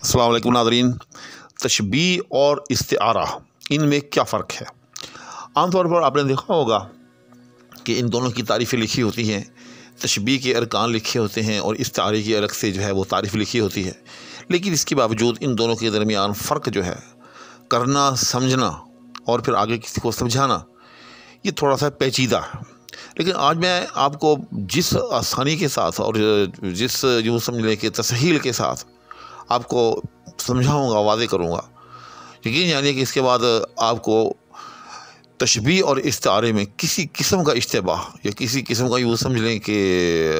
अस्सलाम वालेकुम नाज़रीन। तशबीह और इस्तिआरा, इनमें क्या फ़र्क है? आमतौर पर आपने देखा होगा कि इन दोनों की तारीफ़ें लिखी होती हैं। तशबीह के अरकान लिखे होते हैं और इस्तिआरे की अलग से जो है वो तारीफ़ लिखी होती है। लेकिन इसके बावजूद इन दोनों के दरमियान फ़र्क जो है, करना, समझना और फिर आगे किसी को समझाना, ये थोड़ा सा पेचीदा है। लेकिन आज मैं आपको जिस आसानी के साथ और जिस यूँ समझ लें कि तसहील के साथ आपको समझाऊँगा, वाज़ेह करूँगा, यकीन जानिए कि इसके बाद आपको तशबीह और इस्तिआरे में किसी किस्म का इश्तिबाह या किसी किस्म का यूँ समझ लें कि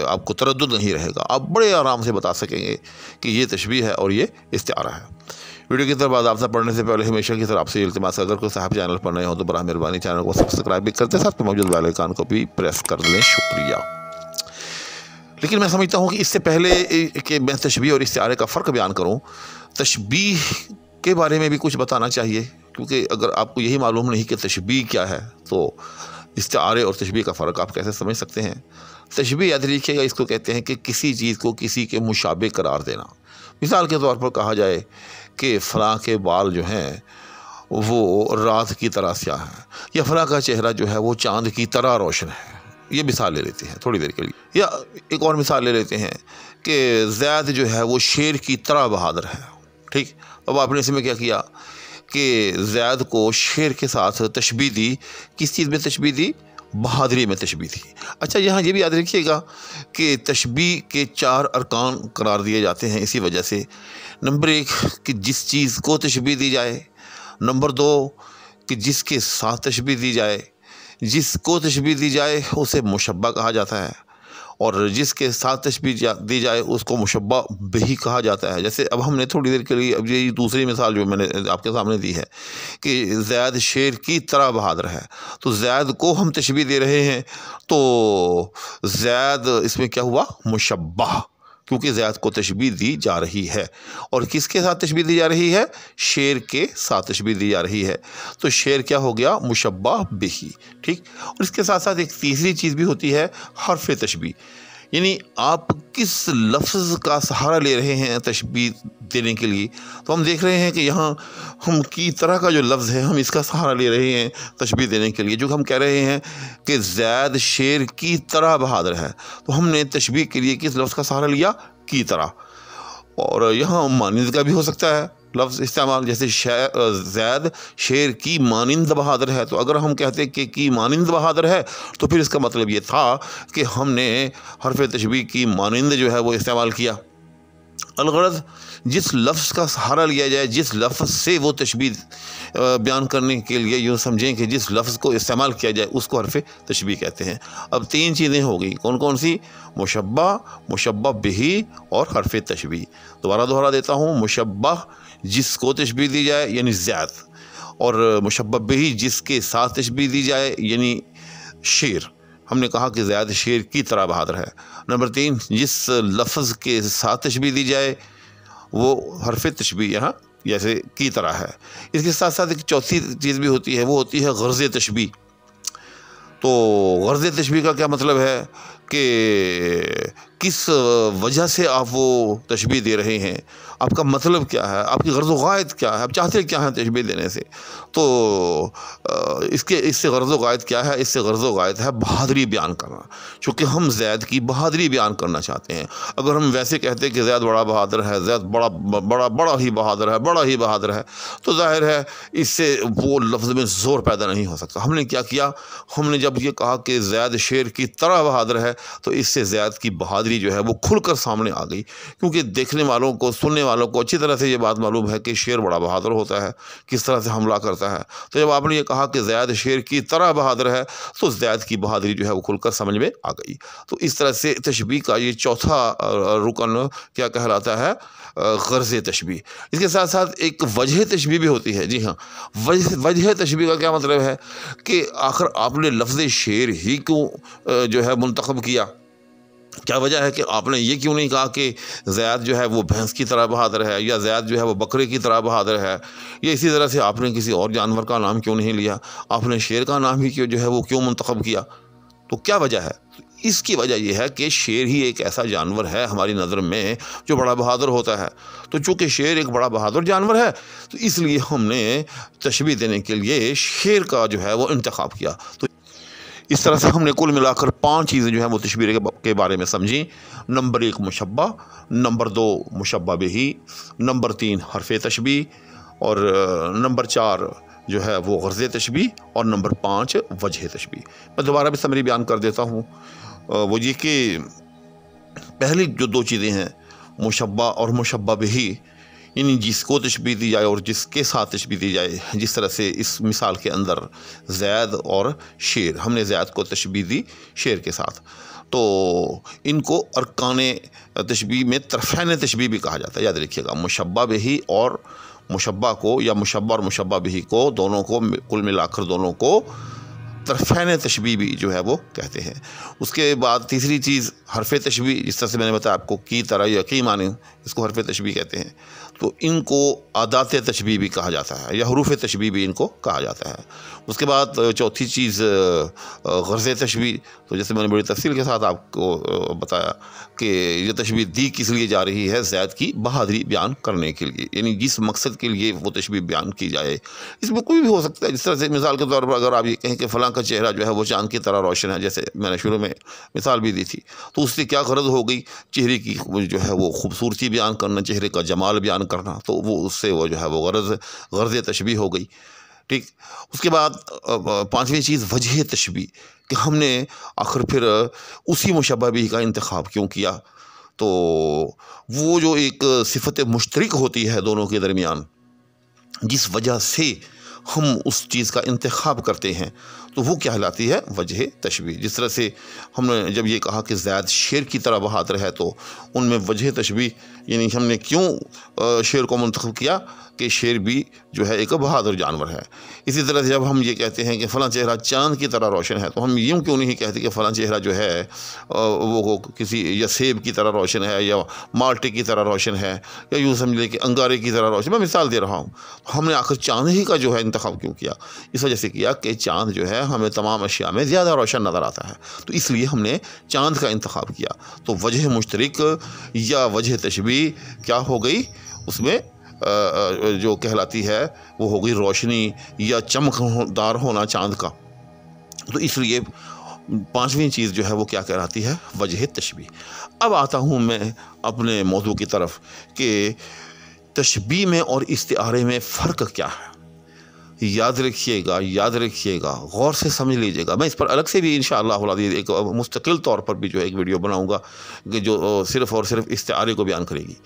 आपको तरद्दुद नहीं रहेगा। आप बड़े आराम से बता सकेंगे कि ये तशबीह है और ये इस्तिआरा है। वीडियो की तरफ बाज़ाब्ता पढ़ने से पहले हमेशा की तरह आपसे इल्तिमास है, अगर कोई साहब चैनल पर नए हो तो बराह मेहरबानी चैनल को सब्सक्राइब भी करते, साथ में मौजूद बेल आइकन को भी प्रेस कर लें। शुक्रिया। लेकिन मैं समझता हूँ कि इससे पहले कि मैं तशबीह और इस्तिआरे का फ़र्क बयान करूँ, तशबीह के बारे में भी कुछ बताना चाहिए, क्योंकि अगर आपको यही मालूम नहीं कि तशबीह क्या है तो इस्तिआरे और तशबीह का फ़र्क आप कैसे समझ सकते हैं। तशबीह याद रखिएगा, इसको कहते हैं कि किसी चीज़ को किसी के मुशाबे करार देना। मिसाल के तौर पर कहा जाए कि फ़लाँ के बाल जो हैं वो रात की तरह स्याह हैं, या फ़लाँ का चेहरा जो है वो चाँद की तरह रोशन है। ये मिसाल ले लेते हैं थोड़ी देर के लिए। या एक और मिसाल ले लेते हैं कि ज़ैद जो है वो शेर की तरह बहादुर है। ठीक, अब आपने इसमें क्या किया कि ज़ैद को शेर के साथ तशबीह दी। किस चीज़ में तशबीह दी? बहादुरी में तशबीह थी। अच्छा, यहाँ ये भी याद रखिएगा कि तशबीह के 4 अरकान करार दिए जाते हैं इसी वजह से। नंबर 1 कि जिस चीज़ को तशबीह दी जाए। नंबर 2 कि जिसके साथ तशबीह दी जाए। जिसको तशबीह दी जाए उसे मुशब्बा कहा जाता है, और जिसके साथ तशबीह दी जाए उसको मुशब्बा बिही कहा जाता है। जैसे अब हमने थोड़ी देर के लिए अब ये दूसरी मिसाल जो मैंने आपके सामने दी है कि ज़ैद शेर की तरह बहादुर है, तो ज़ैद को हम तशबीह दे रहे हैं, तो ज़ैद इसमें क्या हुआ? मुशब्बा, क्योंकि ज़ैद को तशबीह दी जा रही है। और किसके साथ तशबीह दी जा रही है? शेर के साथ तशबीह दी जा रही है, तो शेर क्या हो गया? मुशब्बा बिही। ठीक, और इसके साथ साथ एक तीसरी चीज़ भी होती है, हर्फ तशबीह, यानी आप किस लफ्ज़ का सहारा ले रहे हैं तशबीह देने के लिए। तो हम देख रहे हैं कि यहाँ हम की तरह का जो लफ्ज़ है, हम इसका सहारा ले रहे हैं तशबीह देने के लिए। जो हम कह रहे हैं कि ज़ैद शेर की तरह बहादुर है, तो हमने तशबीह के लिए किस लफ्ज़ का सहारा लिया? की तरह। और यहाँ मानिंद का भी हो सकता है लफ्ज़ इस्तेमाल, जैसे ज़ैद शेर की मानिंद बहादुर है। तो अगर हम कहते कि की मानिंद बहादुर है, तो फिर इसका मतलब ये था कि हमने हर्फ तशबीह की मानिंद जो है वो इस्तेमाल किया। अलगरज़ जिस लफ्ज़ का सहारा लिया जाए, जिस लफ्ज़ से वो तशबीह बयान करने के लिए यूँ समझें कि जिस लफ्ज़ को इस्तेमाल किया जाए उसको हर्फ तशबीह कहते हैं। अब 3 चीज़ें हो गई, कौन कौन सी? मुशब्बा, मुशब्बा बिही और हर्फ तशबीह। दोबारा दोहरा देता हूँ, मुशब्बा जिसको तशबीह दी जाए यानी ज़ैद, और मुशब्बा बिही जिसके साथ तशबीह दी जाए यानी शेर। हमने कहा कि ज़ैद शेर की तरह बहादुर है। नंबर 3 जिस लफ्ज़ के साथ तशबीह दी जाए वो हर्फ तशबीह यहाँ जैसे की तरह है। इसके साथ साथ एक चौथी चीज़ भी होती है, वो होती है गर्ज़ तशबीह। तो गर्ज़ तशबीह का क्या मतलब है कि किस वजह से आप वो तशबीह दे रहे हैं, आपका मतलब क्या है, आपकी गर्ज़ व गायत क्या है, आप चाहते क्या हैं तशबीह देने से। तो इससे गर्ज़ व गायत क्या है? इससे गर्ज़ व गायत है बहादुरी बयान करना, चूँकि हम ज़ैद की बहादुरी बयान करना चाहते हैं। अगर हम वैसे कहते कि ज़ैद बड़ा बहादुर है, ज़ैद बड़ा बड़ा बड़ा ही बहादुर है, बड़ा ही बहादुर है, तो ज़ाहिर है इससे वो लफ्ज़ में ज़ोर पैदा नहीं हो सकता। हमने क्या किया? हमने जब ये कहा कि ज़ैद शेर की तरह बहादुर है, तो इससे ज़ैद की बहादुरी जो है वो खुलकर सामने आ गई, क्योंकि देखने वालों को, सुनने वालों को अच्छी तरह से ये बात मालूम है कि शेर बड़ा बहादुर होता है, किस तरह से हमला करता है। तो जब आपने ये कहा कि ज़ैद शेर की तरह बहादुर है, तो ज़ैद की बहादुरी जो है वो खुलकर समझ में आ गई। तो इस तरह से तशबीह का ये चौथा रुकन क्या कहलाता है? गर्ज़ तशबीह। इसके साथ साथ एक वजह तशबीह भी होती है। जी हाँ, वजह तशबीह का क्या मतलब है कि आखिर आपने लफ्ज़ शेर ही क्यों जो है मुंतखब किया? क्या वजह है कि आपने ये क्यों नहीं कहा कि ज़ैद जो है वो भैंस की तरह बहादुर है, या ज़ैद जो है वो बकरे की तरह बहादुर है, या इसी तरह से आपने किसी और जानवर का नाम क्यों नहीं लिया? आपने शेर का नाम ही क्यों जो है वो क्यों मुंतखब किया? तो क्या वजह है? इसकी वजह यह है कि शेर ही एक ऐसा जानवर है हमारी नज़र में जो बड़ा बहादुर होता है। तो चूँकि शेर एक बड़ा बहादुर जानवर है तो इसलिए हमने तशबीह देने के लिए शेर का जो है वो इंतखाब किया। तो इस तरह से हमने कुल मिलाकर 5 चीज़ें जो है वो तशबीह के बारे में समझी। नंबर 1 मुशब्बा, नंबर 2 मुशब्बा बिही, नंबर 3 हरफ तशबीह, और नंबर 4 जो है वो गर्ज़ तशबीह, और नंबर 5 वजह तशबीह। मैं दोबारा भी समरी बयान कर देता हूँ। वो ये कि पहली जो 2 चीज़ें हैं मुशब्बा और मुशब्बा बिही, यानी जिसको तशबीह दी जाए और जिसके साथ तशबीह दी जाए। जिस तरह से इस मिसाल के अंदर ज़ैद और शेर, हमने ज़ैद को तशबीह दी शेर के साथ, तो इनको अरकाने तशबीह में तरफ़ैन तशबीह भी कहा जाता है। याद रखिएगा, मुशब्बा बिही और मुशब्बा को, या मुशब्बा और मुशब्बा बिही को, दोनों को कुल मिलाकर दोनों को तरफ़ैन तशबीह भी जो है वो कहते हैं। उसके बाद तीसरी चीज़ हरफ तशबीह, जिस तरह से मैंने बताया आपको की तरह या की माने, इसको हरफ तशबीह कहते हैं। तो इनको आदात तशबीह भी कहा जाता है या हरूफ तशबीह भी इनको कहा जाता है। उसके बाद चौथी चीज़ गर्ज़ तशबीह। तो जैसे मैंने बड़ी तफसील के साथ आपको बताया कि ये तशबीह दी किस लिए जा रही है, ज़ैद की बहादुरी बयान करने के लिए, यानी जिस मकसद के लिए वो तशबीह बयान की जाए। इसमें कोई भी हो सकता है। जिस तरह से मिसाल के तौर पर अगर आप ये कहें कि फ़लाँ का चेहरा जो है वो चाँद की तरह रोशन है, जैसे मैंने शुरू में मिसाल भी दी थी, तो उससे क्या ग़रज़ हो गई, चेहरे की जो है वो खूबसूरती बयान करना, चेहरे का जमाल बयान करना, तो वो उससे वो जो है वो गर्ज़ तशबीह हो गई। ठीक। उसके बाद 5वीं चीज़ वजह तशबीह, कि हमने आखिर फिर उसी मुशब्बह बिही का इंतखाब क्यों किया। तो वो जो एक सिफ़त मुश्तरक होती है दोनों के दरमियान, जिस वजह से हम उस चीज़ का इंतखाब करते हैं, तो वो कहलाती है वजह तशबीह। जिस तरह से हमने जब ये कहा कि ज़ैद शेर की तरह बहादुर है, तो उनमें वजह तशबीह, यानी हमने क्यों शेर को मुंतखब किया कि शेर भी जो है एक बहादुर जानवर है। इसी तरह से जब हम ये कहते हैं कि फ़लाँ चेहरा चाँद की तरह रोशन है, तो हम यूँ क्यों नहीं कहते कि फ़लाँ चेहरा जो है वो किसी या सेब की तरह रोशन है, या माल्टे की तरह रोशन है, या यूँ समझ लें कि अंगारे की तरह रोशन। मैं मिसाल दे रहा हूँ। हमने आखिर चाँद ही का जो है इंतखाब क्यों किया? इस वजह से किया कि चाँद जो है हमें तमाम अशिया में ज़्यादा रोशन नज़र आता है, तो इसलिए हमने चाँद का इंतखाब किया। तो वजह मुश्तरक या वजह तशबीह क्या हो गई, उसमें जो कहलाती है वो हो गई रोशनी या चमकदार होना चाँद का। तो इसलिए 5वीं चीज़ जो है वो क्या कहलाती है, वजह तशबीह। अब आता हूँ मैं अपने मौजू की तरफ कि तशबीह में और इस्तिआरे में फ़र्क क्या है। याद रखिएगा, गौर से समझ लीजिएगा। मैं इस पर अलग से भी इंशाअल्लाह एक मुस्तकिल तौर पर भी जो है एक वीडियो बनाऊँगा कि जो सिर्फ़ और सिर्फ इस्तिआरे को बयान करेगी।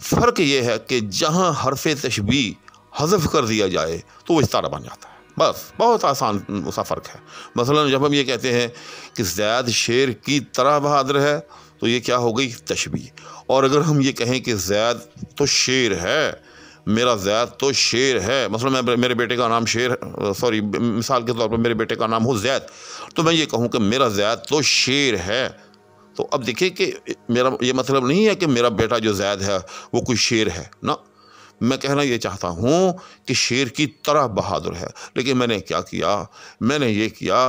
फ़र्क ये है कि जहाँ हरफ तशबीह हज़फ कर दिया जाए तो वो इस्तारा बन जाता है। बस बहुत आसान सा फ़र्क है। मसलन जब हम ये कहते हैं कि ज़ैद शेर की तरह बहादुर है, तो ये क्या हो गई, तशबीह। और अगर हम ये कहें कि ज़ैद तो शेर है, मेरा ज़ैद तो शेर है, मतलब मेरे बेटे का नाम मिसाल के तौर पर मेरे बेटे का नाम हो ज़ैद, तो मैं ये कहूँ कि मेरा ज़ैद तो शेर है। तो अब देखिए कि मेरा ये मतलब नहीं है कि मेरा बेटा जो ज़ैद है वो कोई शेर है ना। मैं कहना ये चाहता हूँ कि शेर की तरह बहादुर है। लेकिन मैंने क्या किया, मैंने ये किया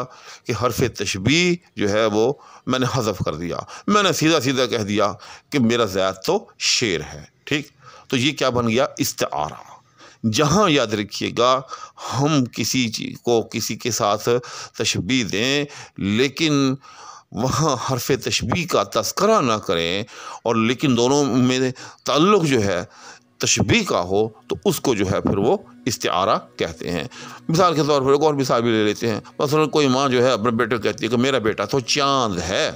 कि हरफ तशबीह जो है वो मैंने हज़फ कर दिया। मैंने सीधा सीधा कह दिया कि मेरा ज़ैद तो शेर है। ठीक। तो ये क्या बन गया, इस्तिआरा। जहाँ याद रखिएगा हम किसी चीज़ को किसी के साथ तशबीह दें, लेकिन वहाँ हरफ तशबीह का तज़किरा ना करें, और लेकिन दोनों में ताल्लुक़ जो है तशबीह का हो, तो उसको जो है फिर वो इस्तिआरा कहते हैं। मिसाल के तौर पर एक और मिसाल भी ले लेते हैं। मसलन कोई माँ जो है अपने बेटे को कहती है कि मेरा बेटा तो चाँद है।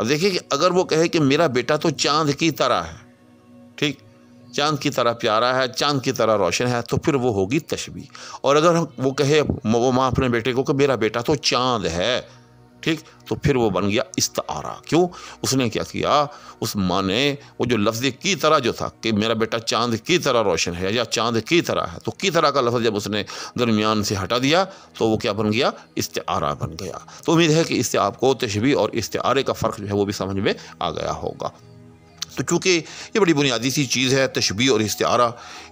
अब देखिए कि अगर वो कहे कि मेरा बेटा तो चाँद की तरह है, ठीक, चाँद की तरह प्यारा है, चाँद की तरह रोशन है, तो फिर वो होगी तशबीह। और अगर वो कहे वो माँ अपने बेटे को कि मेरा बेटा तो चाँद है, ठीक, तो फिर वो बन गया इस्तिआरा। क्यों? उसने क्या किया, उस माँ ने वो जो लफ्ज़ की तरह जो था कि मेरा बेटा चाँद की तरह रोशन है या चाँद की तरह है, तो की तरह का लफ्ज़ जब उसने दरमियान से हटा दिया तो वो क्या बन गया, इस्तिआरा बन गया। तो उम्मीद है कि इससे आपको तशबीह और इस्तिआरे का फ़र्क जो है वो भी समझ में आ गया होगा। तो चूँकि ये बड़ी बुनियादी सी चीज़ है, तशबीह और इस्तिआरा,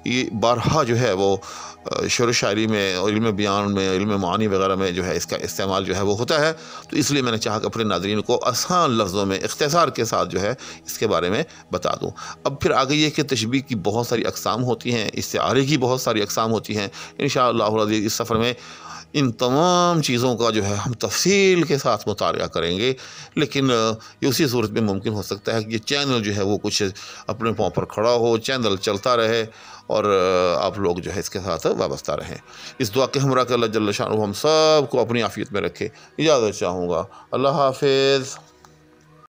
ये बारहा जो है वो शेर व शायरी में और इल्म बयान में, इल्म मानी वगैरह में जो है इसका इस्तेमाल जो है वो होता है। तो इसलिए मैंने चाहा कि अपने नाज़रीन को आसान लफ्ज़ों में इख्तिसार के साथ जो है इसके बारे में बता दूँ। अब फिर आगे ये कि तशबीह की बहुत सारी अक़साम होती हैं, इस्तिआरे की बहुत सारी अक़साम होती हैं। इंशाअल्लाह अज़ीज़ इस सफ़र में इन तमाम चीज़ों का जो है हम तफ़सील के साथ मुतालिया करेंगे। लेकिन ये उसी सूरत में मुमकिन हो सकता है कि ये चैनल जो है वो कुछ अपने पाँव पर खड़ा हो, चैनल चलता रहे और आप लोग जो है इसके साथ वाबस्ता रहें। इस दुआ के हमरा के अल्लाह जल्ल शानुहू हम सब को अपनी आफ़ियत में रखे। इजाज़त चाहूँगा। अल्लाह हाफ़िज़।